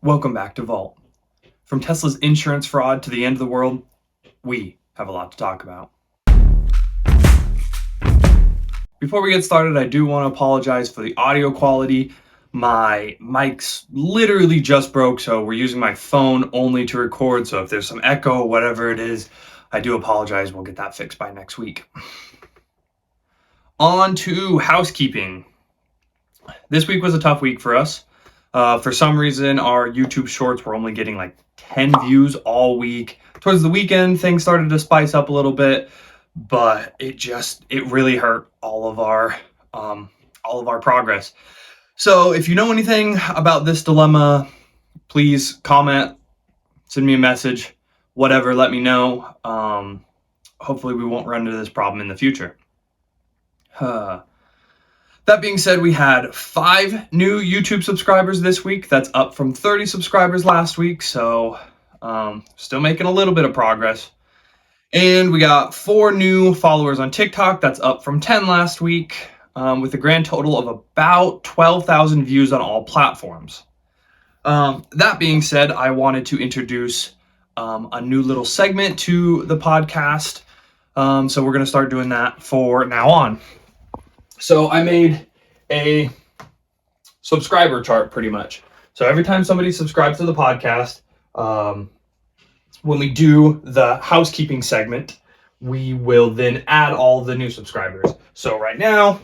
Welcome back to Vault. From Tesla's insurance fraud to the end of the world, we have a lot to talk about. Before we get started, I do want to apologize for the audio quality. My mic's literally just broke, so we're using my phone only to record. So if there's some echo, whatever it is, I do apologize. We'll get that fixed by next week. On to housekeeping. This week was a tough week for us. For some reason, our YouTube shorts were only getting like 10 views all week. Towards the weekend, things started to spice up a little bit, but it really hurt all of our progress. So if you know anything about this dilemma, please comment, send me a message, whatever, let me know. Hopefully we won't run into this problem in the future. That being said, we had 5 new YouTube subscribers this week. That's up from 30 subscribers last week, so still making a little bit of progress. And we got 4 new followers on TikTok. That's up from 10 last week, with a grand total of about 12,000 views on all platforms. That being said, I wanted to introduce a new little segment to the podcast. So we're going to start doing that for now on. So I made a subscriber chart pretty much. So every time somebody subscribes to the podcast, when we do the housekeeping segment, we will then add all the new subscribers. So right now,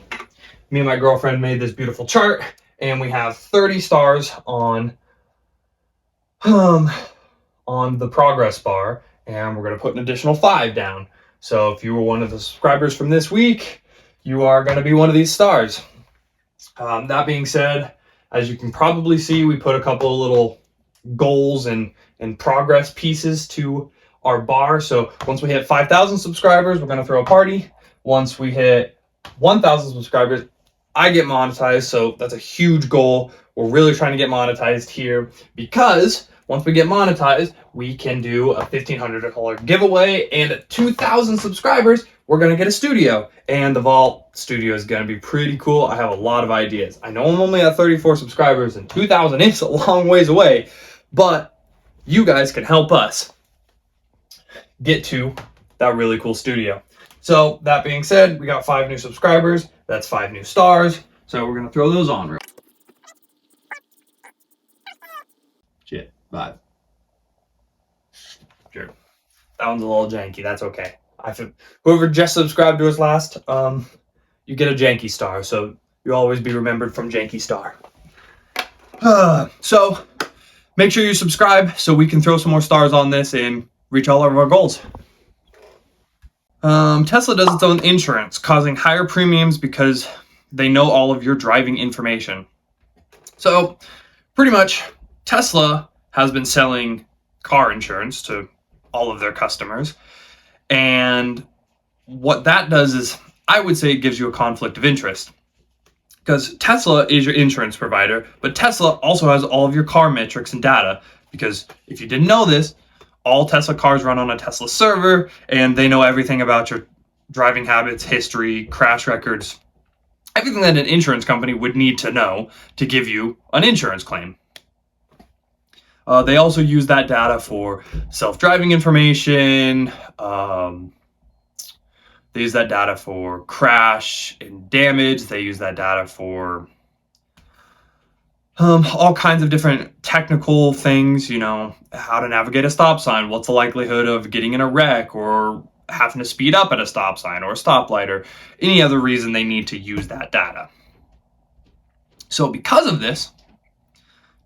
me and my girlfriend made this beautiful chart, and we have 30 stars on the progress bar, and we're going to put an additional 5 down. So if you were one of the subscribers from this week, you are going to be one of these stars. That being said, as you can probably see, we put a couple of little goals and progress pieces to our bar. So once we hit 5,000 subscribers, we're going to throw a party. Once we hit 1,000 subscribers, I get monetized. So that's a huge goal. We're really trying to get monetized here, because once we get monetized, we can do a $1,500 giveaway, and at 2,000 subscribers, we're going to get a studio, and the Vault studio is going to be pretty cool. I have a lot of ideas. I know I'm only at 34 subscribers, and 2,000 is a long ways away, but you guys can help us get to that really cool studio. So that being said, we got 5 new subscribers. That's 5 new stars. So we're going to throw those on. Shit, 5. Sure. That one's a little janky. That's okay. Whoever just subscribed to us last, you get a janky star. So you'll always be remembered from janky star. So make sure you subscribe so we can throw some more stars on this and reach all of our goals. Tesla does its own insurance, causing higher premiums because they know all of your driving information. So pretty much, Tesla has been selling car insurance to all of their customers. And what that does is, I would say it gives you a conflict of interest. Because Tesla is your insurance provider, but Tesla also has all of your car metrics and data. Because if you didn't know this, all Tesla cars run on a Tesla server, and they know everything about your driving habits, history, crash records, everything that an insurance company would need to know to give you an insurance claim. They also use that data for self-driving information. They use that data for crash and damage. They use that data for all kinds of different technical things, how to navigate a stop sign, what's the likelihood of getting in a wreck or having to speed up at a stop sign or a stoplight, or any other reason they need to use that data. So because of this,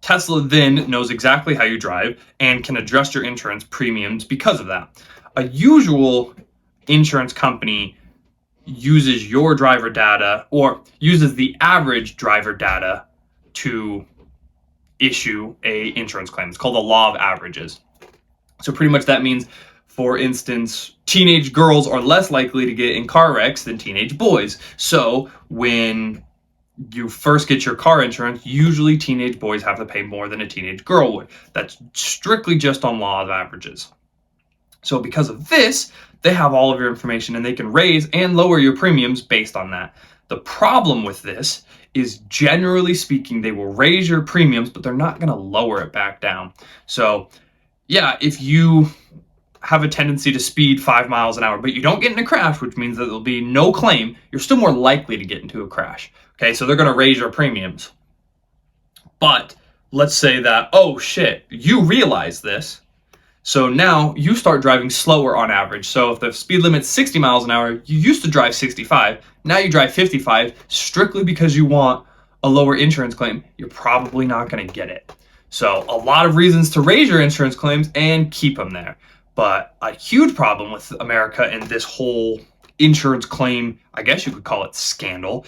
Tesla then knows exactly how you drive and can adjust your insurance premiums because of that. A usual insurance company uses your driver data, or uses the average driver data, to issue a insurance claim. It's called a law of averages. So pretty much that means, for instance, teenage girls are less likely to get in car wrecks than teenage boys. So when you first get your car insurance, usually teenage boys have to pay more than a teenage girl would. That's strictly just on law of averages. So because of this, they have all of your information, and they can raise and lower your premiums based on that. The problem with this is, generally speaking, they will raise your premiums, but they're not going to lower it back down. So yeah, if you have a tendency to speed 5 miles an hour, but you don't get in a crash, which means that there'll be no claim, you're still more likely to get into a crash. Okay, so they're going to raise your premiums. But let's say that, oh shit, you realize this. So now you start driving slower on average. So if the speed limit's 60 miles an hour, you used to drive 65. Now you drive 55 strictly because you want a lower insurance claim. You're probably not going to get it. So a lot of reasons to raise your insurance claims and keep them there. But a huge problem with America and this whole insurance claim, I guess you could call it scandal,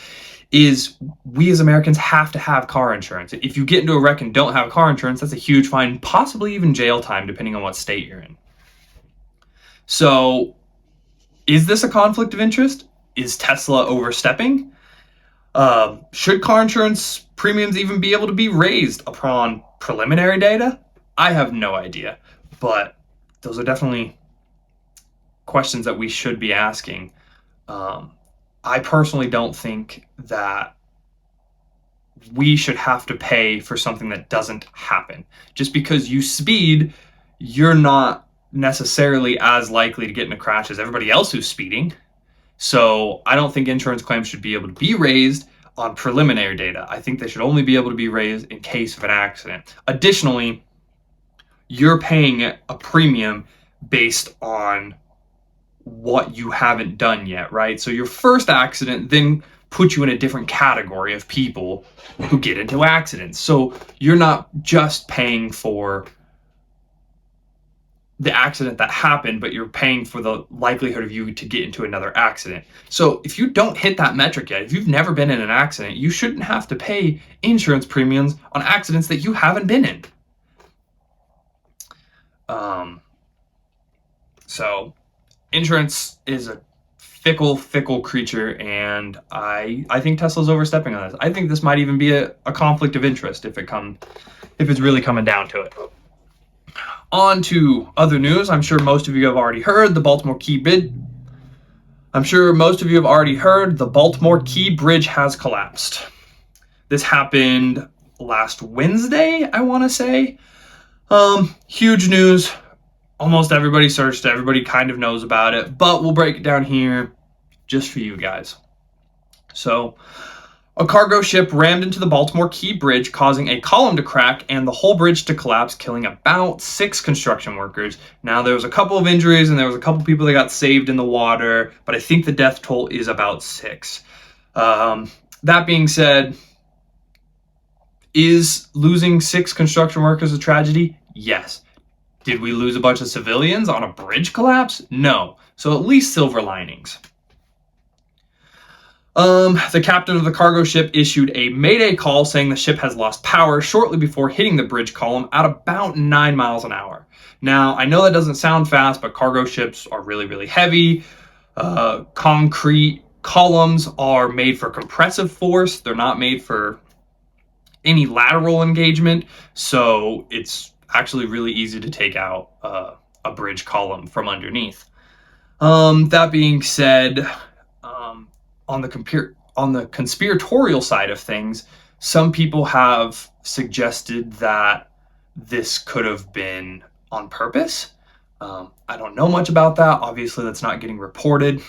is we as Americans have to have car insurance. If you get into a wreck and don't have car insurance, that's a huge fine, possibly even jail time, depending on what state you're in. So is this a conflict of interest? Is Tesla overstepping? Should car insurance premiums even be able to be raised upon preliminary data? I have no idea, but those are definitely questions that we should be asking. I personally don't think that we should have to pay for something that doesn't happen. Just because you speed, you're not necessarily as likely to get in a crash as everybody else who's speeding. So I don't think insurance claims should be able to be raised on preliminary data. I think they should only be able to be raised in case of an accident. Additionally, you're paying a premium based on what you haven't done yet, right? So your first accident then puts you in a different category of people who get into accidents. So you're not just paying for the accident that happened, but you're paying for the likelihood of you to get into another accident. So if you don't hit that metric yet, if you've never been in an accident, you shouldn't have to pay insurance premiums on accidents that you haven't been in. So insurance is a fickle creature, and I think Tesla's overstepping on this. I think this might even be a conflict of interest if it's really coming down to it. On to other news. I'm sure most of you have already heard the Baltimore Key Bridge. Has collapsed. This happened last Wednesday, I want to say. Huge news. Almost everybody searched it. Everybody kind of knows about it, but we'll break it down here just for you guys. So, a cargo ship rammed into the Baltimore Key Bridge, causing a column to crack and the whole bridge to collapse, killing about 6 construction workers. Now, there was a couple of injuries and there was a couple people that got saved in the water, but I think the death toll is about 6. That being said, is losing 6 construction workers a tragedy? Yes. Did we lose a bunch of civilians on a bridge collapse? No. So at least silver linings. The captain of the cargo ship issued a mayday call saying the ship has lost power shortly before hitting the bridge column at about 9 miles an hour. Now, I know that doesn't sound fast, but cargo ships are really, really heavy. Concrete columns are made for compressive force. They're not made for any lateral engagement. So it's actually really easy to take out a bridge column from underneath. That being said, on the conspiratorial side of things, some people have suggested that this could have been on purpose. I don't know much about that. Obviously, that's not getting reported.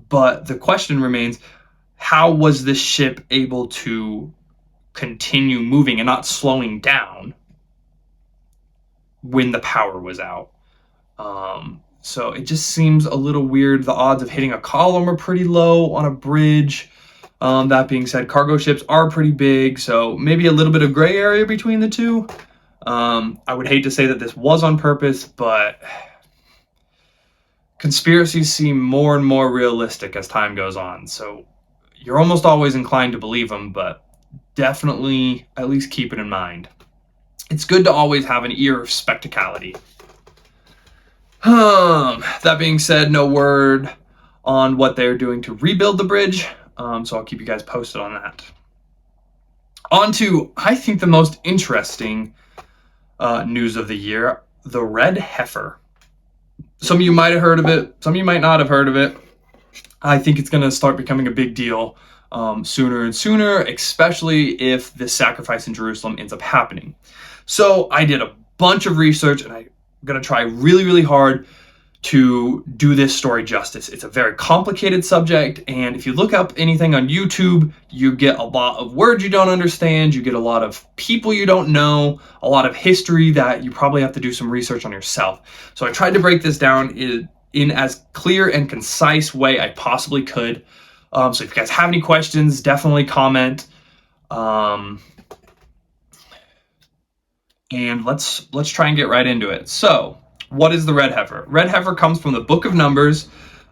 But the question remains, how was this ship able to continue moving and not slowing down when the power was out? So it just seems a little weird. The odds of hitting a column are pretty low on a bridge. That being said, cargo ships are pretty big, so maybe a little bit of gray area between the two. I would hate to say that this was on purpose, but conspiracies seem more and more realistic as time goes on. So you're almost always inclined to believe them, but definitely at least keep it in mind. It's good to always have an ear of spectacality. That being said, no word on what they're doing to rebuild the bridge, so I'll keep you guys posted on that. On to, I think, the most interesting news of the year, the red heifer. Some of you might have heard of it, some of you might not have heard of it. I think it's going to start becoming a big deal sooner and sooner, especially if this sacrifice in Jerusalem ends up happening. So I did a bunch of research, and I'm going to try really, really hard to do this story justice. It's a very complicated subject, and if you look up anything on YouTube, you get a lot of words you don't understand, you get a lot of people you don't know, a lot of history that you probably have to do some research on yourself. So I tried to break this down in as clear and concise way I possibly could. So if you guys have any questions, definitely comment. And let's try and get right into it. So, what is the red heifer? Red heifer comes from the book of Numbers,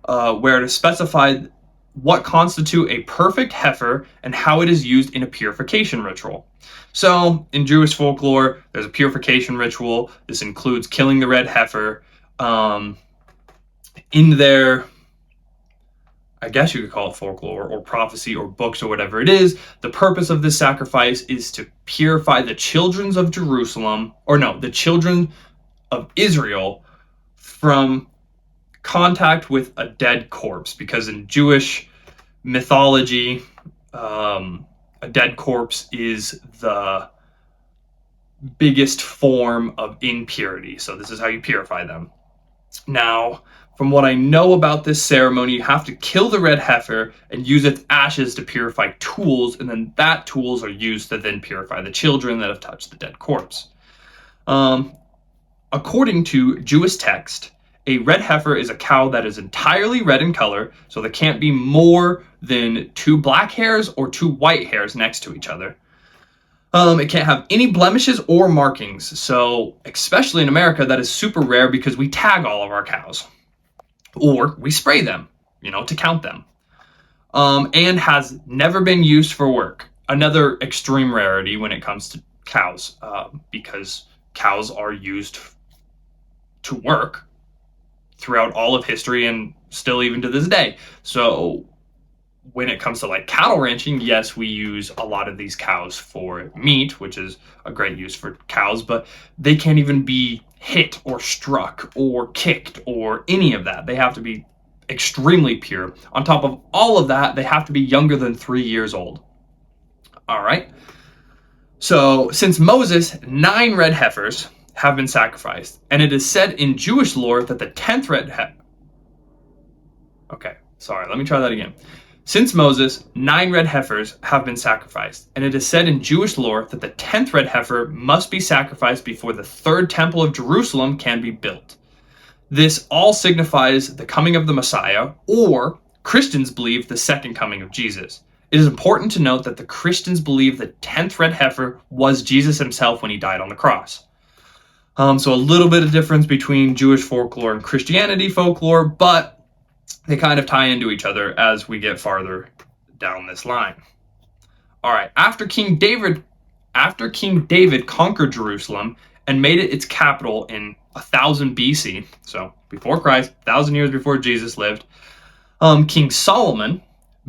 where it is specified what constitute a perfect heifer and how it is used in a purification ritual. So, in Jewish folklore, there's a purification ritual. This includes killing the red heifer. In their, I guess you could call it folklore or prophecy or books or whatever it is, the purpose of this sacrifice is to purify the children of Jerusalem, or no, the children of Israel from contact with a dead corpse. Because in Jewish mythology, a dead corpse is the biggest form of impurity. So this is how you purify them. Now, from what I know about this ceremony, you have to kill the red heifer and use its ashes to purify tools, and then that tools are used to then purify the children that have touched the dead corpse. According to Jewish text, a red heifer is a cow that is entirely red in color, so there can't be more than 2 black hairs or 2 white hairs next to each other. It can't have any blemishes or markings, so especially in America, that is super rare because we tag all of our cows. Or we spray them, to count them. And has never been used for work. Another extreme rarity when it comes to cows, because cows are used to work throughout all of history and still even to this day. So when it comes to like cattle ranching, yes, we use a lot of these cows for meat, which is a great use for cows, but they can't even be hit or struck or kicked or any of that. They have to be extremely pure. On top of all of that, they have to be younger than 3 years old. All right. So since Moses, 9 red heifers have been sacrificed, and it is said in Jewish lore that the 10th red heifer. Okay, sorry, let me try that again. Since Moses, 9 red heifers have been sacrificed, and it is said in Jewish lore that the 10th red heifer must be sacrificed before the 3rd temple of Jerusalem can be built. This all signifies the coming of the Messiah, or Christians believe the second coming of Jesus. It is important to note that the Christians believe the 10th red heifer was Jesus himself when he died on the cross. So a little bit of difference between Jewish folklore and Christianity folklore, but they kind of tie into each other as we get farther down this line. All right, after King David conquered Jerusalem and made it its capital in 1000 BC, so before Christ, 1,000 years before Jesus lived, King Solomon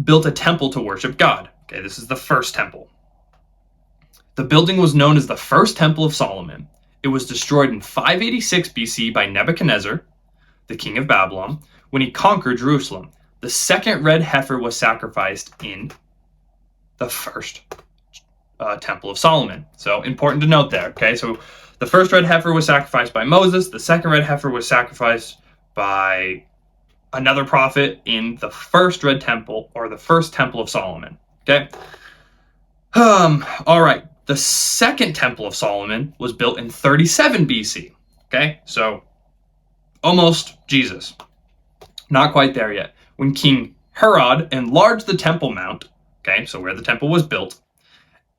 built a temple to worship God. Okay, this is the first temple. The building was known as the First Temple of Solomon. It was destroyed in 586 BC by Nebuchadnezzar, the king of Babylon, when he conquered Jerusalem. The second red heifer was sacrificed in the first Temple of Solomon. So important to note there, okay? So the first red heifer was sacrificed by Moses. The second red heifer was sacrificed by another prophet in the first red temple, or the first Temple of Solomon, okay? All right. The second Temple of Solomon was built in 37 BC, okay? So almost Jesus. Not quite there yet. When King Herod enlarged the Temple Mount, okay, so where the temple was built,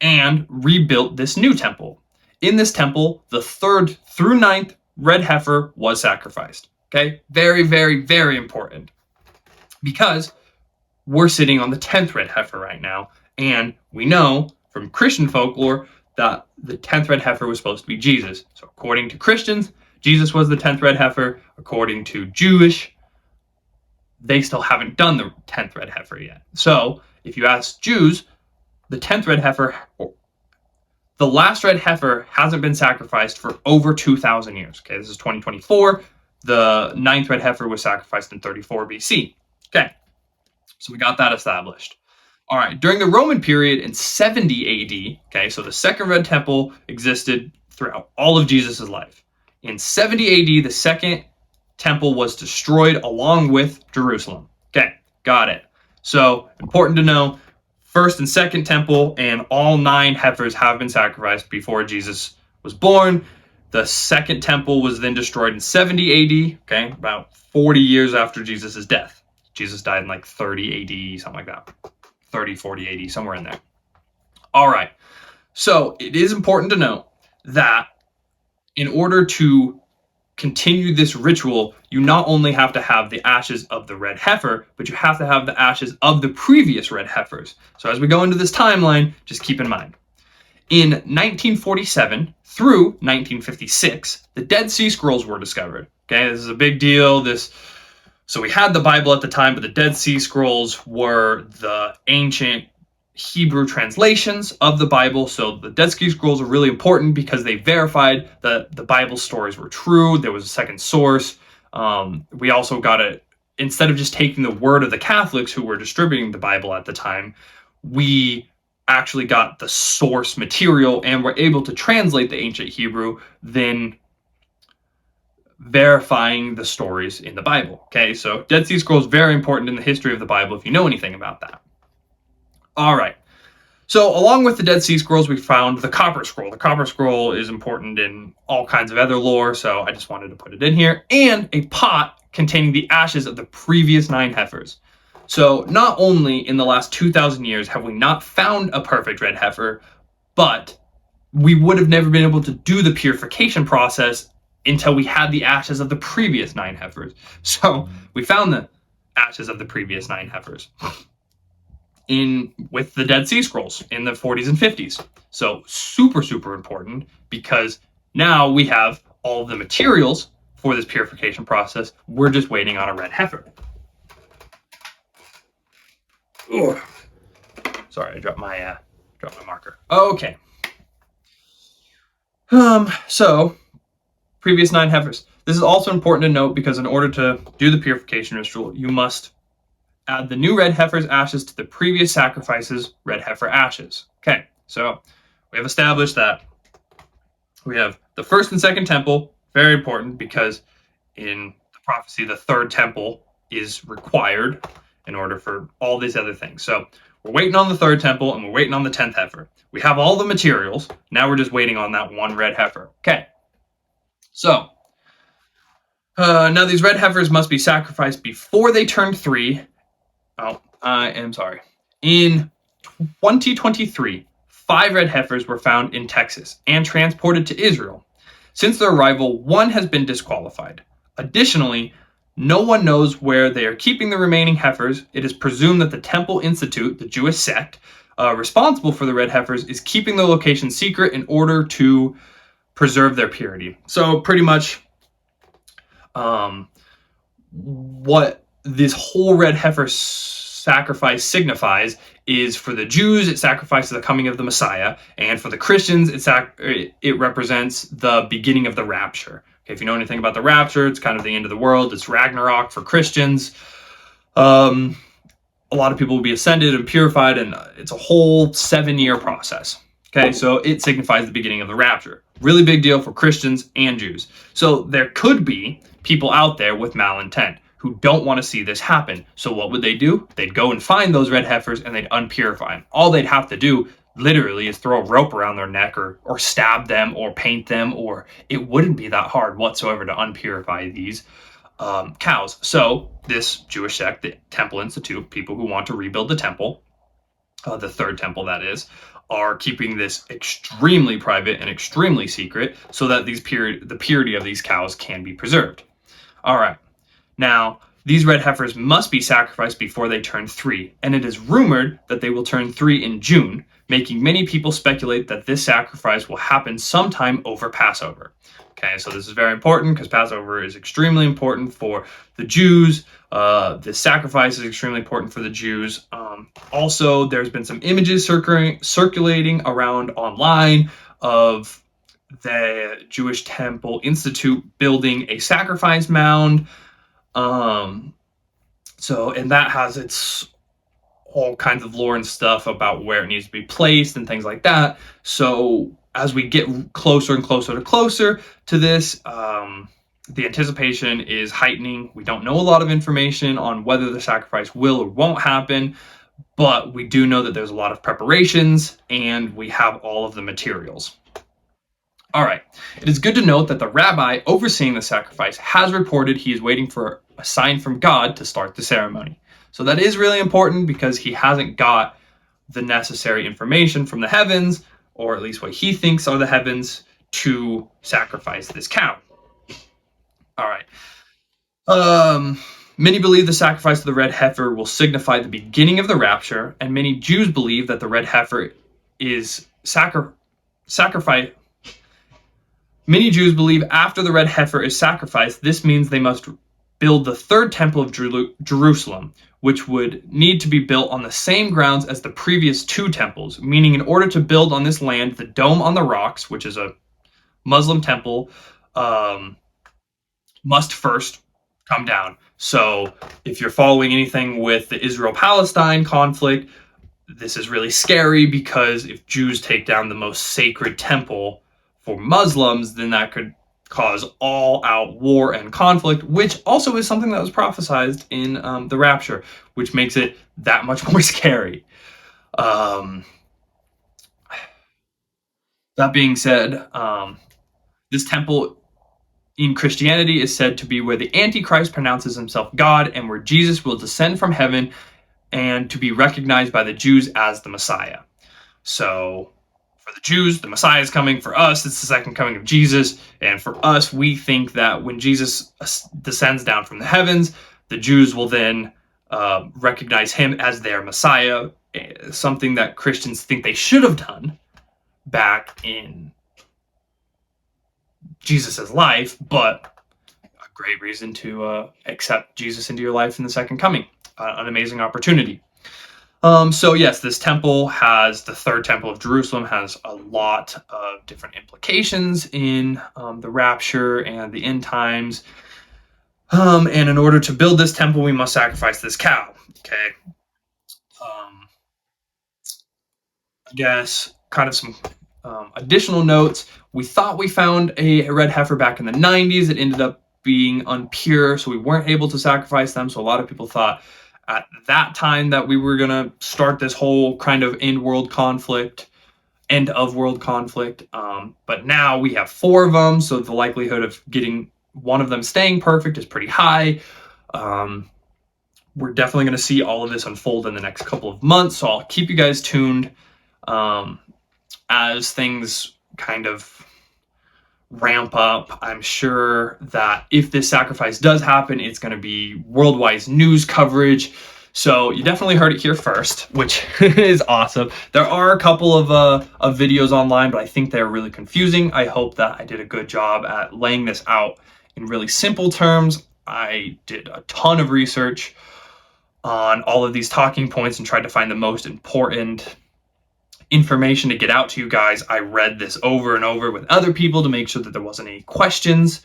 and rebuilt this new temple. In this temple, the 3rd through 9th red heifer was sacrificed, okay? Very, very, very important. Because we're sitting on the 10th red heifer right now, and we know from Christian folklore that the 10th red heifer was supposed to be Jesus. So according to Christians, Jesus was the 10th red heifer. According to Jewish, they still haven't done the 10th red heifer yet. So if you ask Jews, the 10th red heifer, the last red heifer hasn't been sacrificed for over 2,000 years. Okay, this is 2024. The 9th red heifer was sacrificed in 34 BC. Okay, so we got that established. All right, during the Roman period in 70 AD, okay, so the second red temple existed throughout all of Jesus' life. In 70 AD, the second temple was destroyed along with Jerusalem. Okay, got it. So, important to know, first and second temple and all 9 heifers have been sacrificed before Jesus was born. The second temple was then destroyed in 70 AD, okay, about 40 years after Jesus' death. Jesus died in like 30 AD, something like that. 30, 40, 80, somewhere in there. All right. So it is important to note that in order to continue this ritual, you not only have to have the ashes of the red heifer, but you have to have the ashes of the previous red heifers. So as we go into this timeline, just keep in mind. In 1947 through 1956, the Dead Sea Scrolls were discovered. Okay, this is a big deal. So we had the Bible at the time, but the Dead Sea Scrolls were the ancient Hebrew translations of the Bible. So the Dead Sea Scrolls are really important because they verified that the Bible stories were true. There was a second source. We also got it, instead of just taking the word of the Catholics who were distributing the Bible at the time, we actually got the source material and were able to translate the ancient Hebrew, then verifying the stories in the Bible. Okay, so Dead Sea Scrolls, very important in the history of the Bible if you know anything about that. All right. So along with the Dead Sea Scrolls, we found the Copper Scroll. The Copper Scroll is important in all kinds of other lore, so I just wanted to put it in here. And a pot containing the ashes of the previous 9 heifers. So not only in the last 2,000 years have we not found a perfect red heifer, but we would have never been able to do the purification process until we had the ashes of the previous 9 heifers. So we found the ashes of the previous 9 heifers with the Dead Sea Scrolls in the 40s and 50s. So super, super important, because now we have all of the materials for this purification process. We're just waiting on a red heifer. Ugh. Sorry, I dropped my marker. Okay. So previous 9 heifers. This is also important to note because in order to do the purification ritual, you must add the new red heifer's ashes to the previous sacrifice's red heifer ashes. Okay, so we have established that we have the first and second temple, very important because in the prophecy, the third temple is required in order for all these other things. So we're waiting on the third temple and we're waiting on the 10th heifer. We have all the materials. Now we're just waiting on that one red heifer. Okay. So now these red heifers must be sacrificed before they turn 3. Oh, I am sorry. In 2023, 5 red heifers were found in Texas and transported to Israel. Since their arrival, 1 has been disqualified. Additionally, no one knows where they are keeping the remaining heifers. It is presumed that the Temple Institute, the Jewish sect, responsible for the red heifers, is keeping the location secret in order to preserve their purity. So pretty much what this whole red heifer sacrifice signifies is, for the Jews, it sacrifices the coming of the Messiah, and for the Christians, it represents the beginning of the rapture. Okay, if you know anything about the rapture, it's kind of the end of the world. It's Ragnarok for Christians. A lot of people will be ascended and purified, and it's a whole 7-year process. Okay, so it signifies the beginning of the rapture. Really big deal for Christians and Jews. So there could be people out there with malintent who don't want to see this happen. So what would they do? They'd go and find those red heifers and they'd unpurify them. All they'd have to do literally is throw a rope around their neck or stab them or paint them, or it wouldn't be that hard whatsoever to unpurify these cows. So this Jewish sect, the Temple Institute, people who want to rebuild the temple, the third temple that is, are keeping this extremely private and extremely secret so that the purity of these cows can be preserved. All right. Now, these red heifers must be sacrificed before they turn 3, and it is rumored that they will turn 3 in June, making many people speculate that this sacrifice will happen sometime over Passover. Okay, so this is very important because Passover is extremely important for the Jews. This sacrifice is extremely important for the Jews. Also, there's been some images circulating around online of the Jewish Temple Institute building a sacrifice mound. And that has its all kinds of lore and stuff about where it needs to be placed and things like that. So as we get closer and closer to this, the anticipation is heightening. We don't know a lot of information on whether the sacrifice will or won't happen, but we do know that there's a lot of preparations and we have all of the materials. All right. It is good to note that the rabbi overseeing the sacrifice has reported he is waiting for a sign from God to start the ceremony. So that is really important because he hasn't got the necessary information from the heavens, or at least what he thinks are the heavens, to sacrifice this cow. All right. Many believe the sacrifice of the red heifer will signify the beginning of the rapture, and many Jews believe that the red heifer is sacrificed. Many Jews believe after the red heifer is sacrificed, this means they must build the third temple of Jerusalem, which would need to be built on the same grounds as the previous two temples, meaning in order to build on this land, the Dome on the Rocks, which is a Muslim temple, must first come down. So if you're following anything with the Israel-Palestine conflict, this is really scary because if Jews take down the most sacred temple for Muslims, then that could cause all-out war and conflict, which also is something that was prophesied in the rapture, which makes it that much more scary. That being said, this temple in Christianity is said to be where the Antichrist pronounces himself God and where Jesus will descend from heaven and to be recognized by the Jews as the Messiah. So for the Jews, the Messiah is coming. For us, it's the second coming of Jesus. And for us, we think that when Jesus descends down from the heavens, the Jews will then recognize him as their Messiah, something that Christians think they should have done back in Jesus' life, but a great reason to accept Jesus into your life in the second coming. An amazing opportunity. So yes, this temple has, the third temple of Jerusalem has a lot of different implications in the rapture and the end times. And in order to build this temple, we must sacrifice this cow. Okay. I guess kind of some additional notes. We thought we found a red heifer back in the 90s. It ended up being unpure, so we weren't able to sacrifice them. So a lot of people thought at that time that we were going to start this whole kind of end of world conflict. But now we have 4 of them, so the likelihood of getting one of them staying perfect is pretty high. We're definitely going to see all of this unfold in the next couple of months, so I'll keep you guys tuned as things kind of ramp up. I'm sure that if this sacrifice does happen, it's going to be worldwide news coverage. So you definitely heard it here first, which is awesome. There are a couple of videos online, but I think they're really confusing. I hope that I did a good job at laying this out in really simple terms. I did a ton of research on all of these talking points and tried to find the most important information to get out to you guys. I read this over and over with other people to make sure that there wasn't any questions.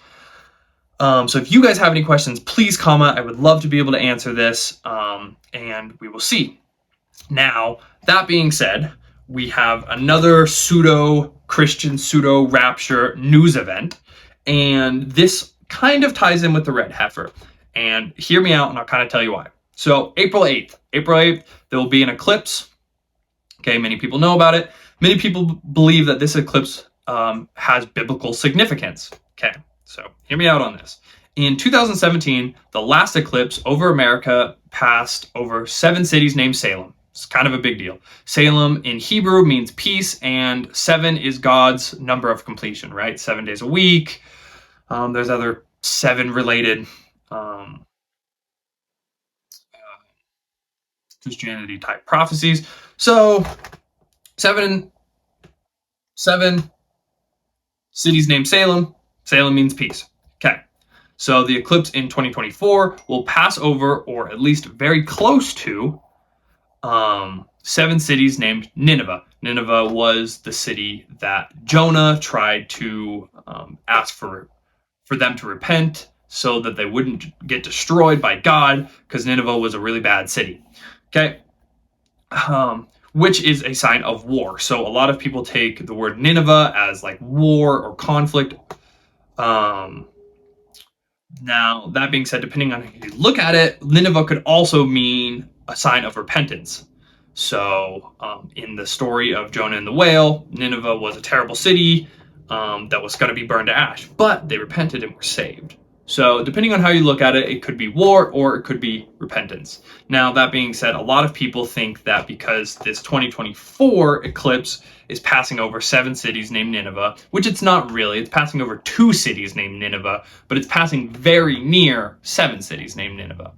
So if you guys have any questions, please comment. I would love to be able to answer this, and we will see. Now, that being said, we have another pseudo-Christian, pseudo-rapture news event, and this kind of ties in with the red heifer. And hear me out, and I'll kind of tell you why. So April 8th, there will be an eclipse. Okay, many people know about it. Many people believe that this eclipse has biblical significance. Okay, so hear me out on this. In 2017, the last eclipse over America passed over 7 cities named Salem. It's kind of a big deal. Salem in Hebrew means peace, and 7 is God's number of completion, right? 7 days a week. There's other 7 related Christianity type prophecies. So 7 cities named Salem. Salem means peace. Okay. So the eclipse in 2024 will pass over, or at least very close to, 7 cities named Nineveh. Nineveh was the city that Jonah tried to ask for them to repent so that they wouldn't get destroyed by God, because Nineveh was a really bad city. Okay. which is a sign of war. So a lot of people take the word Nineveh as like war or conflict. Now, that being said, depending on how you look at it, Nineveh could also mean a sign of repentance. So, in the story of Jonah and the whale, Nineveh was a terrible city that was going to be burned to ash, but they repented and were saved. So, depending on how you look at it, it could be war or it could be repentance. Now, that being said, a lot of people think that because this 2024 eclipse is passing over 7 cities named Nineveh, which it's not really. It's passing over 2 cities named Nineveh, but it's passing very near 7 cities named Nineveh.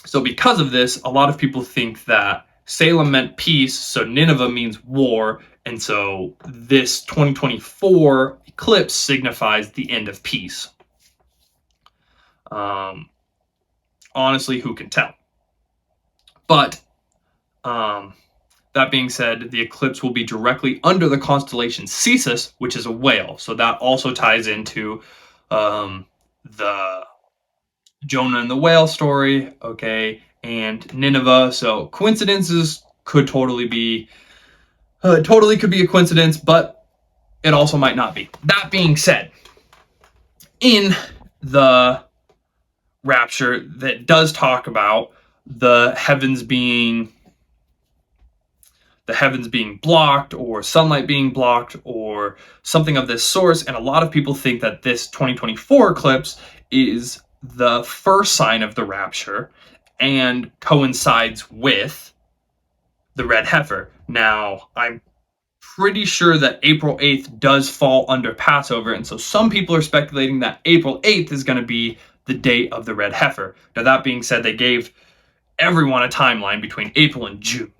So because of this, a lot of people think that Salem meant peace, so Nineveh means war, and so this 2024 eclipse signifies the end of peace. Honestly, who can tell? But that being said, the eclipse will be directly under the constellation Cetus, which is a whale. So that also ties into the Jonah and the whale story, okay, and Nineveh. So coincidences could totally be a coincidence, but it also might not be. That being said, in the rapture, that does talk about the heavens being blocked, or sunlight being blocked, or something of this source. And a lot of people think that this 2024 eclipse is the first sign of the rapture and coincides with the red heifer. Now, I'm pretty sure that April 8th does fall under Passover, and so some people are speculating that April 8th is going to be the date of the red heifer. Now, that being said, they gave everyone a timeline between April and June.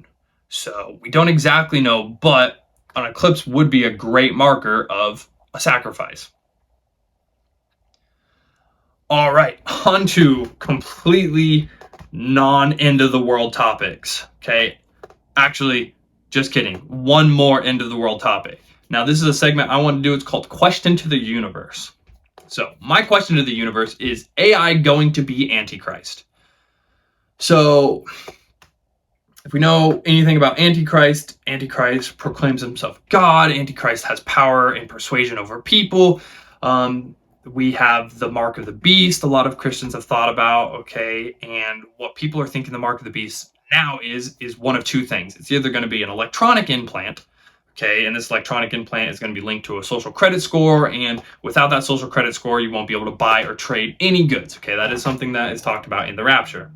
So we don't exactly know, but an eclipse would be a great marker of a sacrifice. All right, on to completely non-end of the world topics. Okay, actually, just kidding. One more end of the world topic. Now, this is a segment I want to do. It's called Question to the Universe. So my question to the universe is AI going to be Antichrist? So if we know anything about Antichrist, Antichrist proclaims himself God. Antichrist has power and persuasion over people. We have the mark of the beast. A lot of Christians have thought about, okay, and what people are thinking the mark of the beast now is one of 2 things. It's either going to be an electronic implant, okay, and this electronic implant is going to be linked to a social credit score, and without that social credit score, you won't be able to buy or trade any goods, okay? That is something that is talked about in the rapture.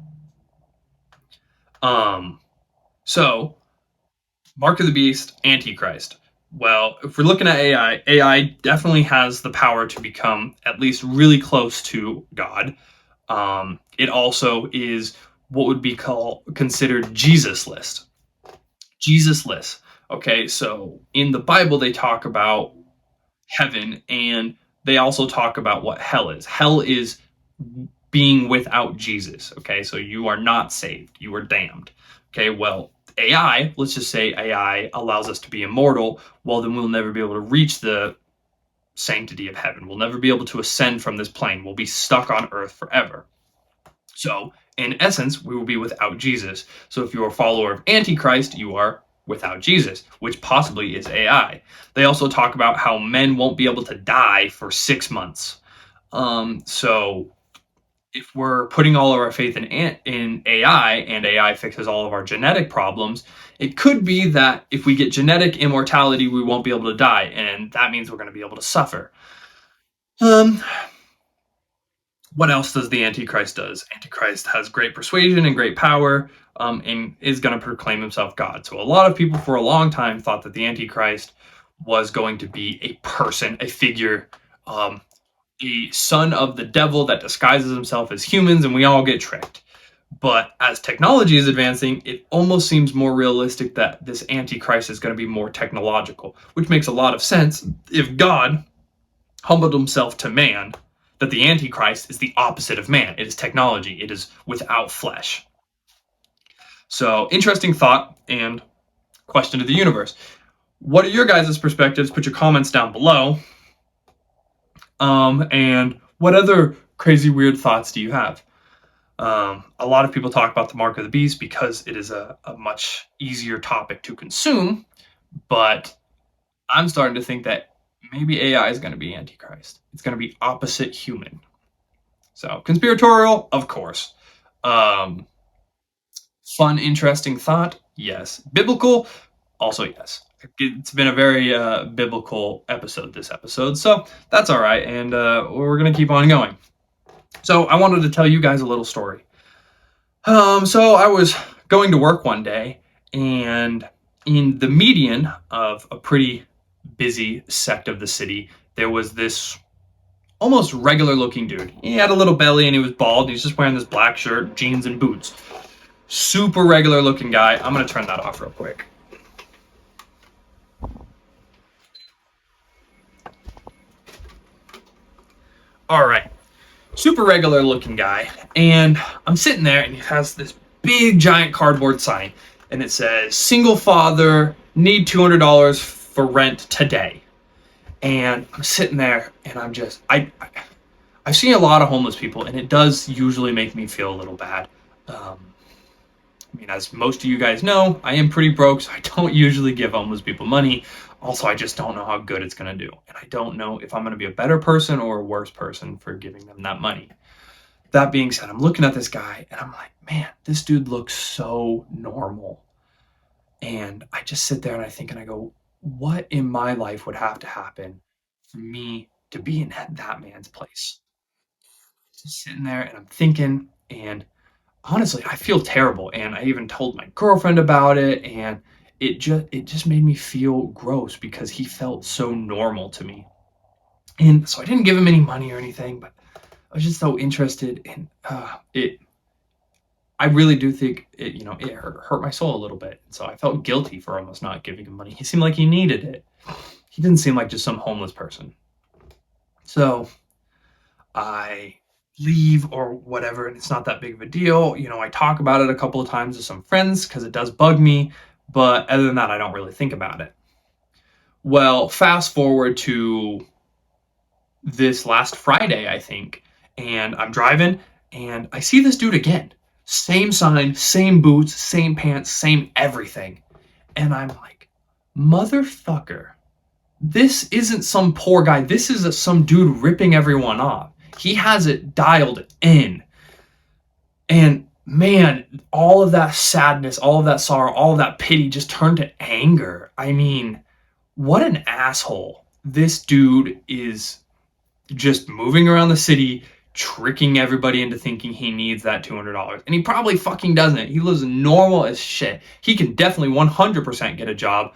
So, mark of the beast, Antichrist. Well, if we're looking at AI definitely has the power to become at least really close to God. It also is what would be considered Jesus-less. Jesus-less. Okay, so in the Bible, they talk about heaven, and they also talk about what hell is. Hell is being without Jesus. Okay, so you are not saved. You are damned. Okay, well, AI, let's just say AI allows us to be immortal, well, then we'll never be able to reach the sanctity of heaven. We'll never be able to ascend from this plane. We'll be stuck on earth forever. So, in essence, we will be without Jesus. So, if you're a follower of Antichrist, you are without Jesus, which possibly is AI. They also talk about how men won't be able to die for 6 months. So, if we're putting all of our faith in AI, and AI fixes all of our genetic problems, it could be that if we get genetic immortality, we won't be able to die, and that means we're going to be able to suffer. What else does the Antichrist does? Antichrist has great persuasion and great power, and is going to proclaim himself God. So a lot of people for a long time thought that the Antichrist was going to be a person, a figure, a son of the devil that disguises himself as humans, and we all get tricked. But as technology is advancing, it almost seems more realistic that this Antichrist is going to be more technological, which makes a lot of sense if God humbled himself to man, that the Antichrist is the opposite of man. It is technology. It is without flesh. So, interesting thought and question to the universe. What are your guys' perspectives? Put your comments down below. And what other crazy, weird thoughts do you have? A lot of people talk about the mark of the beast because it is a much easier topic to consume, but I'm starting to think that maybe AI is going to be Antichrist. It's going to be opposite human. So, conspiratorial, of course. Um, Fun, interesting thought, yes. Biblical, also yes. It's been a very biblical episode this episode, so that's all right, and we're going to keep on going. So, I wanted to tell you guys a little story. So I was going to work one day, and in the median of a pretty busy sect of the city, there was this almost regular looking dude. He had a little belly and he was bald. And he's just wearing this black shirt, jeans, and boots. Super regular looking guy. I'm going to turn that off real quick. All right. Super regular looking guy. And I'm sitting there and he has this big giant cardboard sign. And it says, single father, need $200 for rent today. And I'm sitting there and I've seen a lot of homeless people, and it does usually make me feel a little bad. I mean, as most of you guys know, I am pretty broke, so I don't usually give homeless people money. Also, I just don't know how good it's going to do. And I don't know if I'm going to be a better person or a worse person for giving them that money. That being said, I'm looking at this guy and I'm like, man, this dude looks so normal. And I just sit there and I think and I go, what in my life would have to happen for me to be in that man's place? Just sitting there and I'm thinking, and honestly, I feel terrible. And I even told my girlfriend about it, and it just made me feel gross because he felt so normal to me. And so I didn't give him any money or anything, but I was just so interested in it. I really do think it hurt my soul a little bit. So I felt guilty for almost not giving him money. He seemed like he needed it. He didn't seem like just some homeless person. So I leave or whatever, and it's not that big of a deal. I talk about it a couple of times with some friends because it does bug me, but other than that, I don't really think about it. Well, fast forward to this last Friday, I think, and I'm driving and I see this dude again. Same sign, same boots, same pants, same everything. And I'm like, motherfucker, this isn't some poor guy. This is some dude ripping everyone off. He has it dialed in. And man, all of that sadness, all of that sorrow, all of that pity just turned to anger. I mean, what an asshole. This dude is just moving around the city, tricking everybody into thinking he needs that $200. And he probably fucking doesn't. He lives normal as shit. He can definitely 100% get a job.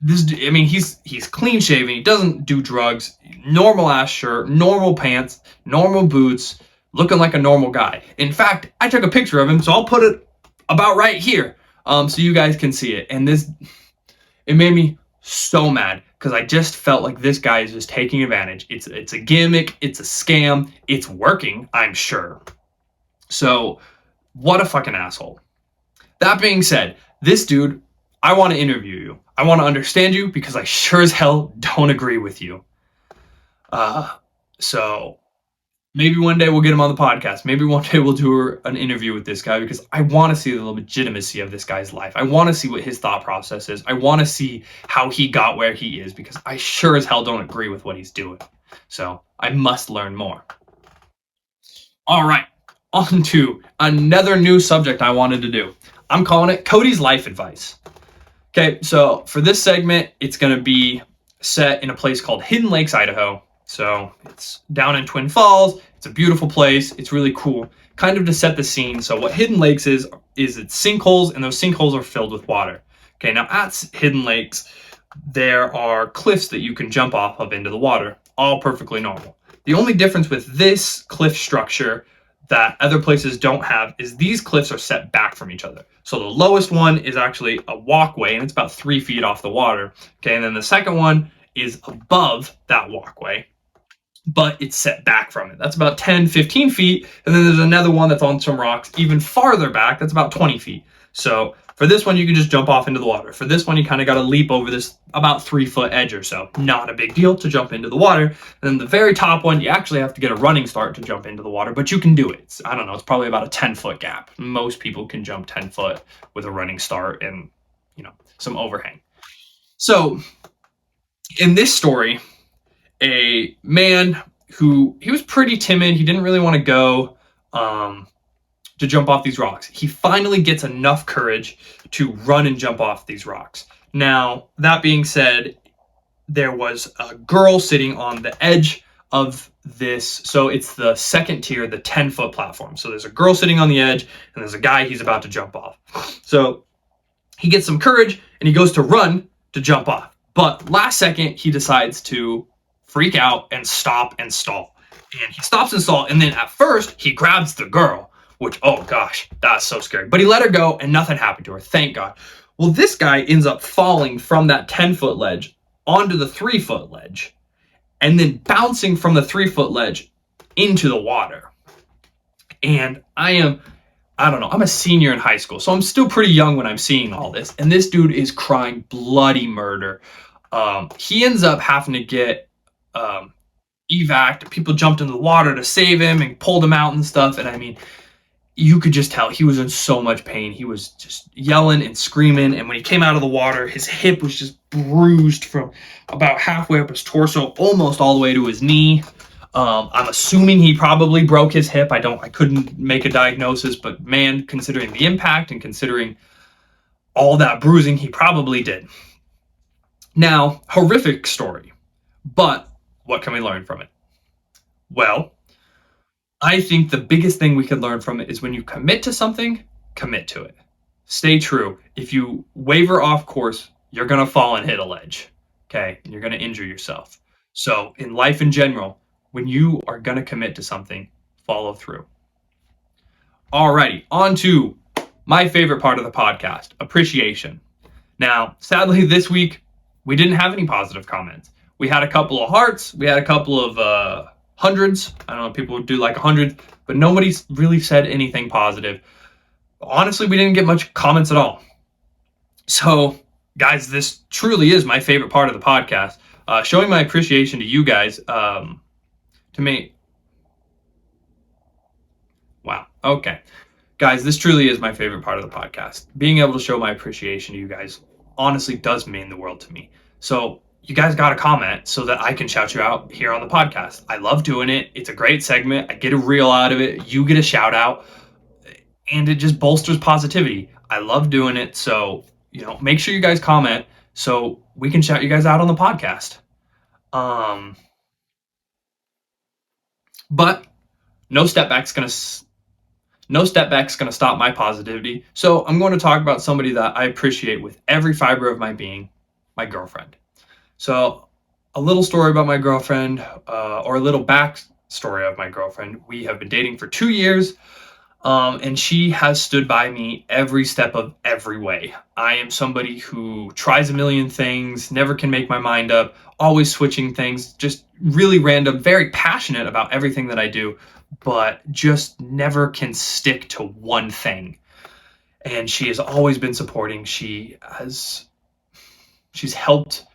He's clean shaven. He doesn't do drugs. Normal ass shirt, normal pants, normal boots, looking like a normal guy. In fact, I took a picture of him, so I'll put it about right here, so you guys can see it. And it made me so mad because I just felt like this guy is just taking advantage. It's a gimmick. It's a scam. It's working, I'm sure. So, what a fucking asshole. That being said, this dude, I want to interview you. I want to understand you because I sure as hell don't agree with you. So maybe one day we'll get him on the podcast. Maybe one day we'll do an interview with this guy because I want to see the legitimacy of this guy's life. I want to see what his thought process is. I want to see how he got where he is because I sure as hell don't agree with what he's doing. So I must learn more. All right, on to another new subject I wanted to do. I'm calling it Kody's life advice. Okay, so for this segment, it's going to be set in a place called Hidden Lakes, Idaho. So it's down in Twin Falls. It's a beautiful place. It's really cool. Kind of to set the scene. So what Hidden Lakes is it's sinkholes, and those sinkholes are filled with water. Okay, now at Hidden Lakes, there are cliffs that you can jump off of into the water. All perfectly normal. The only difference with this cliff structure that other places don't have is these cliffs are set back from each other. So the lowest one is actually a walkway, and it's about 3 feet off the water. Okay, and then the second one is above that walkway, but it's set back from it. That's about 10, 15 feet. And then there's another one that's on some rocks even farther back. That's about 20 feet. So For this one, you can just jump off into the water. For this one, you kind of got to leap over this about 3-foot edge or so. Not a big deal to jump into the water. And then the very top one, you actually have to get a running start to jump into the water, but you can do it. I don't know, it's probably about a 10-foot gap. Most people can jump 10 foot with a running start and, some overhang. So in this story, a man he was pretty timid. He didn't really want to go to jump off these rocks. He finally gets enough courage to run and jump off these rocks. Now, that being said, there was a girl sitting on the edge of this. So it's the second tier, the 10-foot platform. So there's a girl sitting on the edge and there's a guy he's about to jump off. So he gets some courage and he goes to run to jump off. But last second, he decides to freak out and stop and stall. And he stops and stalls. And then at first, he grabs the girl, which, oh gosh, that's so scary. But he let her go and nothing happened to her. Thank God. Well, this guy ends up falling from that 10-foot ledge onto the 3-foot ledge and then bouncing from the 3-foot ledge into the water. And I don't know, I'm a senior in high school, so I'm still pretty young when I'm seeing all this. And this dude is crying bloody murder. He ends up having to get evac. People jumped into the water to save him and pulled him out and stuff. And I mean, you could just tell he was in so much pain. He was just yelling and screaming. And when he came out of the water, his hip was just bruised from about halfway up his torso, almost all the way to his knee. I'm assuming he probably broke his hip. I couldn't make a diagnosis, but man, considering the impact and considering all that bruising, he probably did. Now, horrific story, but what can we learn from it? Well, I think the biggest thing we can learn from it is when you commit to something, commit to it. Stay true. If you waver off course, you're going to fall and hit a ledge, okay? And you're going to injure yourself. So in life in general, when you are going to commit to something, follow through. Alrighty, on to my favorite part of the podcast, appreciation. Now, sadly, this week, we didn't have any positive comments. We had a couple of hearts. We had a couple of hundreds. I don't know if people would do like 100, but nobody's really said anything positive. Honestly, we didn't get much comments at all. So, guys, this truly is my favorite part of the podcast. Showing my appreciation to you guys, to me. Wow. Okay. Guys, this truly is my favorite part of the podcast. Being able to show my appreciation to you guys honestly does mean the world to me. So you guys got to comment so that I can shout you out here on the podcast. I love doing it. It's a great segment. I get a reel out of it. You get a shout out and it just bolsters positivity. I love doing it. So, make sure you guys comment so we can shout you guys out on the podcast. But no step back's gonna stop my positivity. So I'm going to talk about somebody that I appreciate with every fiber of my being, my girlfriend. So a little story about my girlfriend, or a little backstory of my girlfriend. We have been dating for 2 years, and she has stood by me every step of every way. I am somebody who tries a million things, never can make my mind up, always switching things, just really random, very passionate about everything that I do, but just never can stick to one thing. And she has always been supporting. She's helped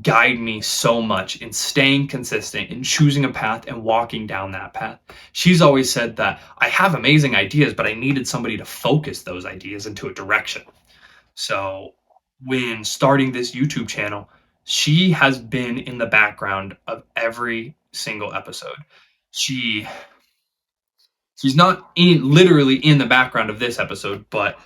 guide me so much in staying consistent, in choosing a path and walking down that path. She's always said that I have amazing ideas, but I needed somebody to focus those ideas into a direction. So when starting this YouTube channel, she has been in the background of every single episode. She's not literally in the background of this episode, but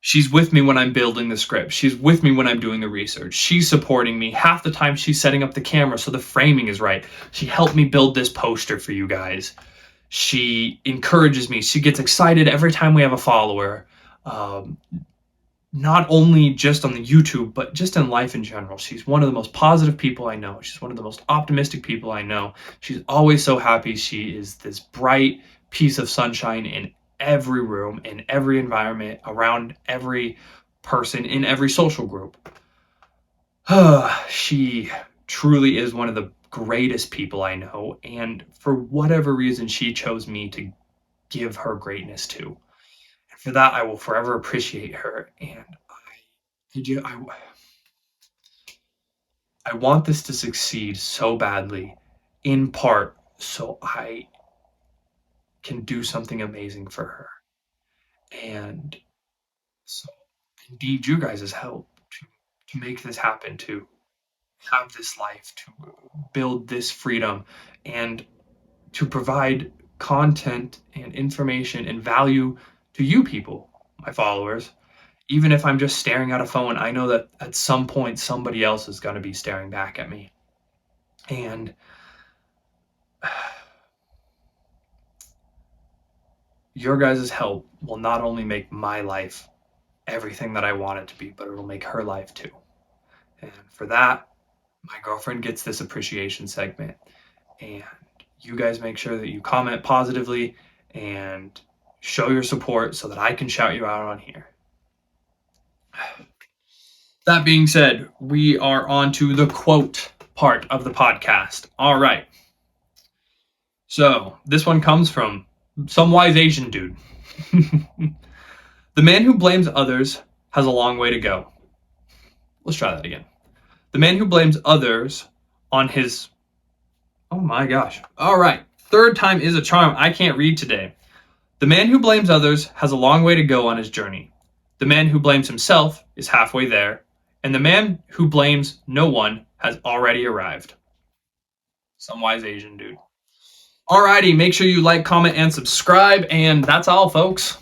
she's with me when I'm building the script. She's with me when I'm doing the research. She's supporting me. Half the time she's setting up the camera so the framing is right. She helped me build this poster for you guys. She encourages me. She gets excited every time we have a follower. Not only just on the YouTube, but just in life in general. She's one of the most positive people I know. She's one of the most optimistic people I know. She's always so happy. She is this bright piece of sunshine in every room, in every environment, around every person, in every social group. She truly is one of the greatest people I know, and for whatever reason, she chose me to give her greatness to. And for that, I will forever appreciate her, and I want this to succeed so badly, in part so I can do something amazing for her. And so I need you guys' help to make this happen, to have this life, to build this freedom, and to provide content and information and value to you people, my followers. Even if I'm just staring at a phone, I know that at some point somebody else is going to be staring back at me. And your guys' help will not only make my life everything that I want it to be, but it'll make her life too. And for that, my girlfriend gets this appreciation segment. And you guys make sure that you comment positively and show your support so that I can shout you out on here. That being said, we are on to the quote part of the podcast. All right. So this one comes from some wise Asian dude. The man who blames others has a long way to go. Let's try that again. The man who blames others on his... Oh my gosh. All right. Third time is a charm. I can't read today. The man who blames others has a long way to go on his journey. The man who blames himself is halfway there. And the man who blames no one has already arrived. Some wise Asian dude. Alrighty, make sure you like, comment, and subscribe. And that's all, folks.